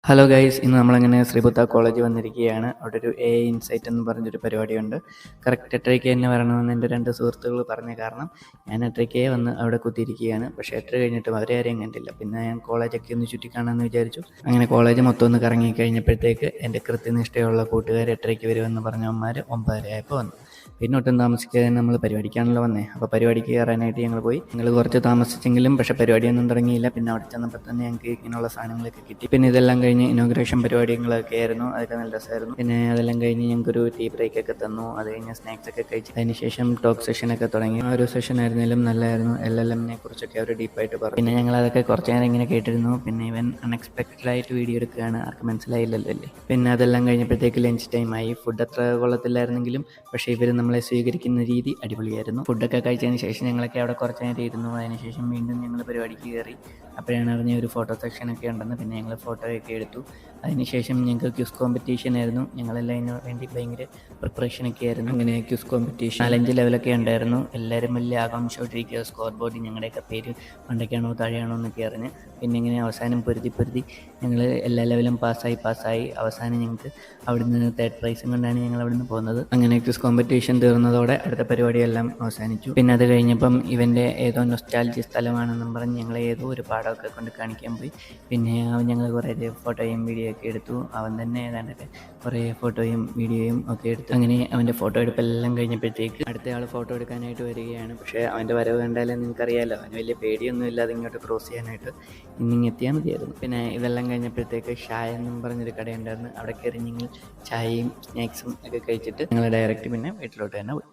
Hello guys, ഇന്ന് നമ്മളങ്ങനെ ശ്രീബുദ്ധ college വന്നിരിക്കുകയാണ്. അവിടെ ഒരു AI ഇൻസൈറ്റ് എന്ന് പറഞ്ഞൊരു പരിപാടിയുണ്ട്. കറക്റ്റ് 8:30 തന്നെ വരണമെന്ന് എൻ്റെ 2 സുഹൃത്തുക്കൾ പറഞ്ഞ കാരണം ഞാൻ 8:30 വന്ന് അവിടെ കുത്തിയിരിക്കുകയാണ്. പക്ഷേ 8:30 കഴിഞ്ഞിട്ടും അവരെ ആരെയും കണ്ടില്ല. പിന്നെ ഞാൻ കോളേജൊക്കെ ഒന്ന് ചുറ്റിക്കാണാമെന്ന് വിചാരിച്ചു. അങ്ങനെ കോളേജ് മൊത്തം ഒന്ന് കറങ്ങി കഴിഞ്ഞപ്പോഴത്തേക്ക് എൻ്റെ കൃത്യനിഷ്ഠയുള്ള കൂട്ടുകാർ 8:30 വരുമെന്ന് പറഞ്ഞവന്മാർ 9:30 ആയപ്പോൾ വന്നു. പിന്നെ ഒട്ടും താമസിക്കാതെ നമ്മൾ പരിപാടിക്കാണല്ലോ വന്നേ. അപ്പോൾ പരിപാടിക്ക് കയറാനായിട്ട് ഞങ്ങൾ പോയി. ഞങ്ങൾ കുറച്ച് താമസിച്ചെങ്കിലും പക്ഷേ പരിപാടിയൊന്നും തുടങ്ങിയില്ല. പിന്നെ അവിടെ ചെന്നപ്പോൾ തന്നെ ഞങ്ങൾക്ക് ഇങ്ങനെയുള്ള സാധനങ്ങളൊക്കെ കിട്ടി. പിന്നെ ഇതെല്ലാം കഴിഞ്ഞ് ഇനോഗ്രേഷൻ പരിപാടികളൊക്കെ ആയിരുന്നു. അതൊക്കെ നല്ല രസമായിരുന്നു. പിന്നെ അതെല്ലാം കഴിഞ്ഞ് ഞങ്ങൾക്കൊരു ടീ ബ്രേക്ക് ഒക്കെ തന്നു. അത് കഴിഞ്ഞ് സ്നാക്സ് ഒക്കെ കഴിച്ച് അതിനുശേഷം ടോക്ക് സെഷനൊക്കെ തുടങ്ങി. ആ ഒരു സെഷൻ ആയിരുന്നാലും നല്ലതായിരുന്നു. LLMനെ കുറിച്ചൊക്കെ അവർ ഡീപ്പായിട്ട് പറഞ്ഞു. പിന്നെ ഞങ്ങൾ അതൊക്കെ കുറച്ച് നേരം ഇങ്ങനെ കേട്ടിരുന്നു. പിന്നെ ഇവൻ അൺഎക്സ്പെക്റ്റഡ് ആയിട്ട് വീഡിയോ എടുക്കുകയാണ്. ആർക്കും മനസ്സിലായില്ലല്ലോ അല്ലേ. പിന്നെ അതെല്ലാം കഴിഞ്ഞപ്പോഴത്തേക്ക് ലഞ്ച് ടൈമായി. ഫുഡ് അത്ര കൊള്ളത്തില്ലായിരുന്നെങ്കിലും പക്ഷേ ഇവർ നമ്മളെ സ്വീകരിക്കുന്ന രീതി അടിപൊളിയായിരുന്നു. ഫുഡൊക്കെ കഴിച്ചതിന് ശേഷം ഞങ്ങളൊക്കെ അവിടെ കുറച്ച് നേരം ഇരുന്നു. അതിനുശേഷം വീണ്ടും ഞങ്ങൾ പരിപാടിക്ക് കയറി. അപ്പോഴാണ് അറിഞ്ഞ ഒരു ഫോട്ടോ സെക്ഷനൊക്കെ ഉണ്ടെന്ന്. പിന്നെ ഞങ്ങൾ ഫോട്ടോയൊക്കെ എടുത്തു. അതിനുശേഷം ഞങ്ങൾക്ക് ക്വിസ് കോമ്പറ്റീഷൻ ആയിരുന്നു. ഞങ്ങളെല്ലാം അതിന് വേണ്ടി ഭയങ്കര പ്രിപ്പറേഷനൊക്കെ ആയിരുന്നു. അങ്ങനെ ക്വിസ് കോമ്പറ്റീഷൻ 4-5 ലെവലൊക്കെ ഉണ്ടായിരുന്നു. എല്ലാവരും വലിയ ആകാംക്ഷയോട്ടിരിക്കുക. സ്കോർ ബോർഡിൽ ഞങ്ങളുടെയൊക്കെ പേര് മണ്ടയ്ക്കാണോ താഴെയാണോ എന്നൊക്കെ അറിഞ്ഞ് പിന്നെ ഇങ്ങനെ അവസാനം പൊരുതി ഞങ്ങൾ എല്ലാ ലെവലും പാസ്സായി അവസാനം ഞങ്ങൾക്ക് അവിടുന്ന് 3rd പ്രൈസും കൊണ്ടാണ് ഞങ്ങൾ അവിടുന്ന് പോകുന്നത്. അങ്ങനെ ക്വിസ് കോമ്പറ്റീഷൻ തീർന്നതോടെ അടുത്ത പരിപാടിയെല്ലാം അവസാനിച്ചു. പിന്നെ അത് കഴിഞ്ഞപ്പം ഇവൻ്റെ ഏതോ നൊസ്റ്റാൾജി സ്ഥലമാണെന്നും പറഞ്ഞ് ഞങ്ങളെ ഏതോ ഒരു പാടമൊക്കെ കൊണ്ട് കാണിക്കാൻ പോയി. പിന്നെ ഞങ്ങൾ കുറേ ഫോട്ടോയും വീഡിയോ ഒക്കെ എടുത്തു. അവൻ തന്നെ ഏതാണ്ടൊക്കെ കുറേ ഫോട്ടോയും വീഡിയോയും ഒക്കെ എടുത്തു. അങ്ങനെ അവൻ്റെ ഫോട്ടോ എടുപ്പെല്ലാം കഴിഞ്ഞപ്പോഴത്തേക്ക് അടുത്ത ആൾ ഫോട്ടോ എടുക്കാനായിട്ട് വരികയാണ്. പക്ഷേ അവൻ്റെ വരവ് കണ്ടാലേ നിങ്ങൾക്കറിയാമല്ലോ, അവന് വലിയ പേടിയൊന്നും ഇല്ലാതെ ഇങ്ങോട്ട് ക്രോസ് ചെയ്യാനായിട്ട് എത്തിയാൽ മതിയായിരുന്നു. പിന്നെ ഇതെല്ലാം കഴിഞ്ഞപ്പോഴത്തേക്ക് ഷായ എന്നും പറഞ്ഞൊരു കടയുണ്ടായിരുന്നു. അവിടെ കയറി ഞങ്ങൾ ചായയും സ്നാക്സും ഒക്കെ കഴിച്ചിട്ട് ഞങ്ങൾ ഡയറക്റ്റ് പിന്നെ വീട്ടിലോട്ട് തന്നെ പോയി.